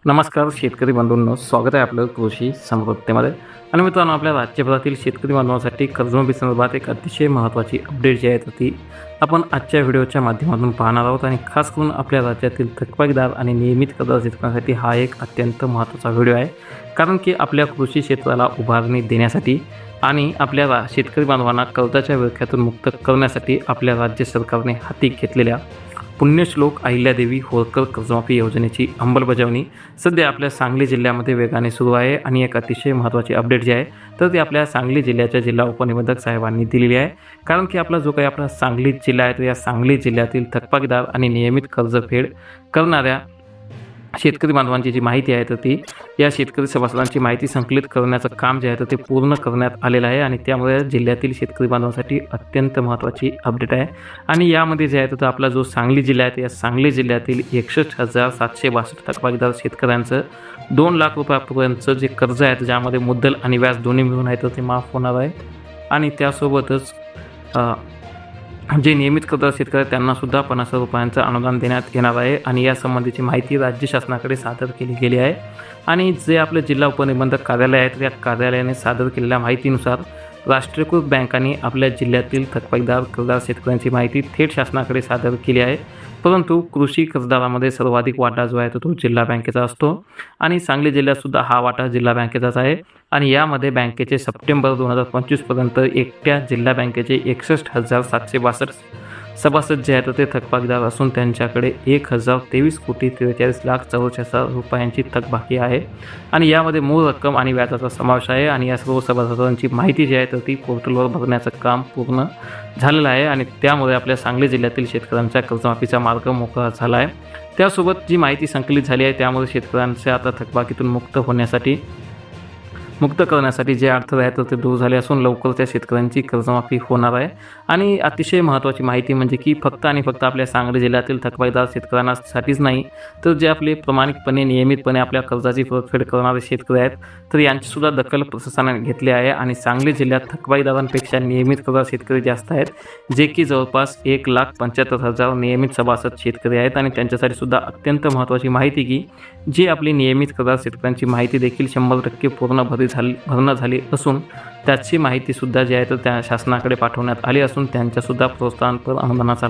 नमस्कार शेतकरी बंधूंनो, स्वागत आहे आपलं कृषी समृद्धीमध्ये. आणि मित्रांनो, आपल्या राज्यभरातील शेतकरी बांधवांसाठी कर्जमाफी संदर्भात एक अतिशय महत्त्वाची अपडेट जी आहे तर ती आपण आजच्या व्हिडिओच्या माध्यमातून पाहणार आहोत. आणि खास करून आपल्या राज्यातील थकबाकीदार आणि नियमित कर्जदार शेतकऱ्यांसाठी हा एक अत्यंत महत्त्वाचा व्हिडिओ आहे. कारण की आपल्या कृषी क्षेत्राला उभारणी देण्यासाठी आणि आपल्या शेतकरी बांधवांना कर्जाच्या विळख्यातून मुक्त करण्यासाठी आपल्या राज्य सरकारने हाती घेतलेल्या पुण्यश्लोक अहिल्यादेवी होळकर कर्जमाफी योजनेची अंमलबजावणी सध्या आपल्या सांगली जिल्ह्यामध्ये वेगाने सुरू आहे. आणि एक अतिशय महत्त्वाची अपडेट जी आहे तर ती आपल्या सांगली जिल्ह्याच्या जिल्हा उपनिबंधक साहेबांनी दिलेली आहे. कारण की आपला जो काही आपला सांगली जिल्हा आहे तर या सांगली जिल्ह्यातील थकबाकीदार आणि नियमित कर्जफेड करणाऱ्या शेतकरी बांधवांची जी माहिती आहे तर ती या शेतकरी सभासदांची माहिती संकलित करण्याचं काम जे आहे तर ते पूर्ण करण्यात आलेलं आहे. आणि त्यामुळे जिल्ह्यातील शेतकरी बांधवांसाठी अत्यंत महत्त्वाची अपडेट आहे. आणि यामध्ये जे आहे तर आपला जो सांगली जिल्हा आहे या सांगली जिल्ह्यातील 61,762 थकबाकीदार शेतकऱ्यांचं 2 लाख रुपयापर्यंतचं जे कर्ज आहे ज्यामध्ये मुद्दल आणि व्याज दोन्ही मिळून आहे तर ते माफ होणार आहे. आणि त्यासोबतच जे नियमित कर्जदार शेतकरी आहेत त्यांनासुद्धा 50,000 रुपयांचं अनुदान देण्यात येणार आहे. आणि यासंबंधीची माहिती राज्य शासनाकडे सादर केली गेली आहे. आणि जे आपलं जिल्हा उपनिबंधक कार्यालय आहे त्या कार्यालयाने सादर केलेल्या माहितीनुसार राष्ट्रीयकृत बँकांनी आपल्या जिल्ह्यातील थकबाकीदार कर्जदार शेतकऱ्यांची माहिती थेट शासनाकडे सादर केली आहे. परंतु कृषी कर्जदारामध्ये सर्वाधिक वाटा जो आहे तो जिल्हा बँकेचा असतो. आणि सांगली जिल्ह्यातसुद्धा हा वाटा जिल्हा बँकेचाच आहे. आणि यामध्ये बँकेचे सप्टेंबर 2025 पर्यंत एकट्या जिल्हा बँकेचे 61,762 सभासद जे आहेत ते थकबाकीदार असून त्यांच्याकडे 1,023,43,44,00,000 रुपयांची थकबाकी आहे. आणि यामध्ये मूळ रक्कम आणि व्याजाचा समावेश आहे. आणि या सर्व सभासदांची माहिती जी आहे तर ती पोर्टलवर भरण्याचं काम पूर्ण झालेलं आहे. आणि त्यामुळे आपल्या सांगली जिल्ह्यातील शेतकऱ्यांच्या कर्जमाफीचा मार्ग मोकळा झाला आहे. त्यासोबत जी माहिती संकलित झाली आहे त्यामुळे शेतकऱ्यांच्या आता थकबाकीतून मुक्त करण्यासाठी जे अडथळे आहेत ते दूर झाले असून लवकर त्या शेतकऱ्यांची कर्जमाफी होणार आहे. आणि अतिशय महत्त्वाची माहिती म्हणजे की फक्त आणि फक्त आपल्या सांगली जिल्ह्यातील थकबाकीदार शेतकऱ्यांसाठीच नाही तर जे आपले प्रामाणिकपणे नियमितपणे आपल्या कर्जाची परतफेड करणारे शेतकरी आहेत तर यांचीसुद्धा दखल प्रशासनाने घेतली आहे. आणि सांगली जिल्ह्यात थकबाकीदारांपेक्षा नियमित कर्जदार शेतकरी जास्त आहेत, जे की जवळपास 1,75,000 नियमित सभासद शेतकरी आहेत. आणि त्यांच्यासाठी सुद्धा अत्यंत महत्त्वाची माहिती की जी आपली नियमित कर्जदार शेतकऱ्यांची माहिती देखील 100% पूर्ण भरणं झाली असून त्याची माहितीसुद्धा जी आहे तर त्या शासनाकडे पाठवण्यात आली असून त्यांच्यासुद्धा प्रोत्साहनपर अनुदानाचा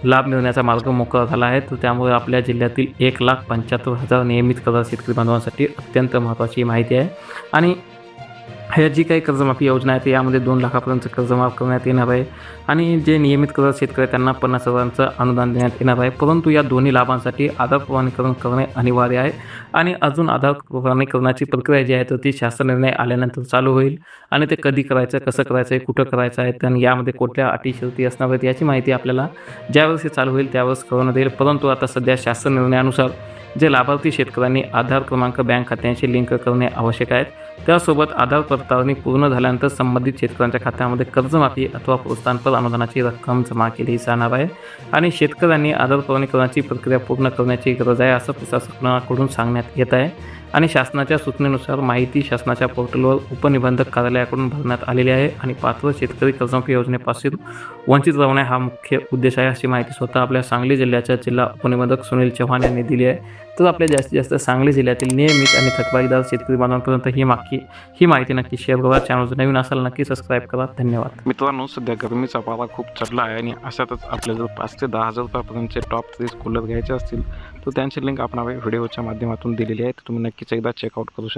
लाभ मिळण्याचा मार्ग मोकळा झाला आहे. तर त्यामुळे आपल्या जिल्ह्यातील 1,75,000 नियमित कर्जदार शेतकरी बांधवांसाठी अत्यंत महत्त्वाची माहिती आहे. आणि ह्या जी काही कर्जमाफी योजना आहे यामध्ये 2 लाखापर्यंत कर्ज माफ करण्यात येणार आहे. आणि जे नियमित कर्जदार शेतकरी आहेत त्यांना 50,000चं अनुदान देण्यात येणार आहे. परंतु या दोन्ही लाभांसाठी आधार प्रमाणीकरण करणे अनिवार्य आहे. आणि अजून आधार प्रमाणीकरणाची प्रक्रिया जी आहे तर ती शासन निर्णय आल्यानंतर चालू होईल. आणि ते कधी करायचं, कसं करायचं आहे, कुठं करायचं आहे आणि यामध्ये कुठल्या अटी शर्ती असणार आहेत याची माहिती आपल्याला ज्यावेळेस हे चालू होईल त्यावेळेस कळवण्यात येईल. परंतु आता सध्या शासन निर्णयानुसार जे लाभार्थी शेतकऱ्यांनी आधार क्रमांक बँक खात्यांशी लिंक करणे आवश्यक आहे. त्यासोबत आधार पडताळणी पूर्ण झाल्यानंतर संबंधित शेतकऱ्यांच्या खात्यामध्ये कर्जमाफी अथवा प्रोत्साहनपर अनुदानाची रक्कम जमा केली जाणार आहे. आणि शेतकऱ्यांनी आधार प्रमाणीकरणाची प्रक्रिया पूर्ण करण्याची गरज आहे असं प्रशासनाकडून सांगण्यात येत आहे. आणि शासनाच्या सूचनेनुसार माहिती शासनाच्या पोर्टलवर उपनिबंधक कार्यालयाकडून भरण्यात आलेली आहे. आणि पात्र शेतकरी कर्जमाफी योजनेपासून वंचित राहणे हा मुख्य उद्देश आहे अशी माहिती स्वतः आपल्या सांगली जिल्ह्याच्या जिल्हा उपनिबंधक सुनील चव्हाण यांनी दिली आहे. तर आपल्या जास्तीत जास्त सांगली जिल्ह्यातील नियमित आणि थकबाकीदार शेतकरी बांधवांपर्यंत ही माहिती नक्की शेअर करा. चॅनल जर नवीन असाल नक्की सबस्क्राईब करा. धन्यवाद. मित्रांनो, सध्या गरमीचा पारा खूप चढला आहे आणि अशातच आपल्याला जर 5,000 ते 10,000 रुपयापर्यंतचे टॉप 30 कूलर घ्यायचे असतील तर त्यांची लिंक आपण व्हिडिओच्या माध्यमातून दिलेली आहे. तर तुम्ही नक्कीच एकदा चेकआउट करू शकता.